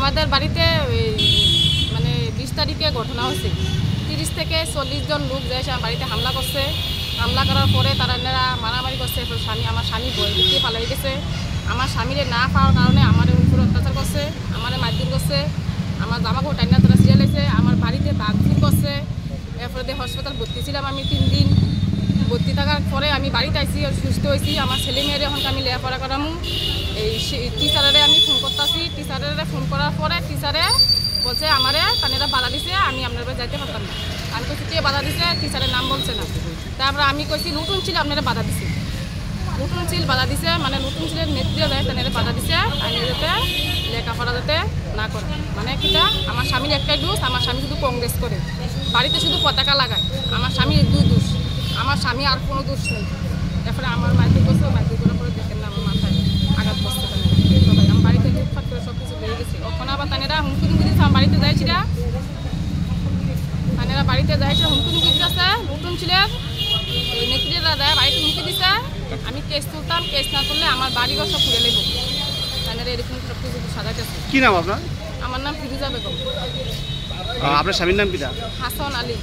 আমাদের বাড়িতে মানে 20 তারিখে ঘটনা হয়েছে। 30 থেকে 40 জন লোক যে এসে বাড়িতে হামলা করছে। হামলা করার পরে তারা মারামারি করছে। আমার স্বামী বই দিয়ে পালাই গেছে। আমার স্বামীরে না পাওয়ার কারণে আমার উপর অত্যাচার করছে, আমার মারধর করছে, আমার জামাকাপড় টাইনা তারা সিরিয়ালাইছে, আমার বাড়িতে ভাঙচুর করছে। এরপরে দিয়ে হাসপাতাল ভর্তি ছিলাম আমি 3 দিন। ভর্তি থাকার পরে আমি বাড়িতে আইসি, সুস্থ হয়েছি। আমার ছেলে মেয়েরে এখন আমি লেখাপড়া করামু। এই টিচারে আমি ফোন করতেছি। টিচারে ফোন করার পরে টিচারে বলছে আমারে তানেরা বাধা দিছে, আমি আপনার যাইতে পারতাম না। আমি কইছি কে বাধা দিছে, টিচারের নাম বলছে না। তারপরে আমি কইছি নতুন ছিল আপনারা বাধা দিছে, নতুন ছিল বাধা দিছে, মানে নতুন ছিলের নেত্রী যায় তানেরা বাধা দিছে আমি যাতে লেখাপড়া যাতে না করে। মানে কিটা আমার স্বামীর একটাই দোষ, আমার স্বামী শুধু কংগ্রেস করে, বাড়িতে শুধু পতাকা লাগায়। আমার স্বামীর 2 দোষ, আমার স্বামী আর কোনো দোষ নেই। তারপরে আমার মাইকে বসে মাইকে করার পরে দেখেন না আমার মাথায় আঘাত বসতে পারে সবাই। আমার বাড়িতে লুটপাট করে সব কিছু লেগে গেছে। ওখানে আবার তানেরা হুমকি দিয়েছে। আমার বাড়িতে যাইছিলা, তানেরা বাড়িতে যাইছে হুমকি দিতেছে। নতুন ছিলেন এই নেত্রীরা দেয় বাড়িতে হুমকি দিছে আমি কেস তুলতাম, কেস না তুললে আমার বাড়িঘর সব পুড়ে নেব। তানেরা এরকম সব কিছু সাজাইতেছে। কি নাম আপনার? আমার নাম ফিরোজা বেগম। আপনার স্বামীর নাম কি? হাসান আলী।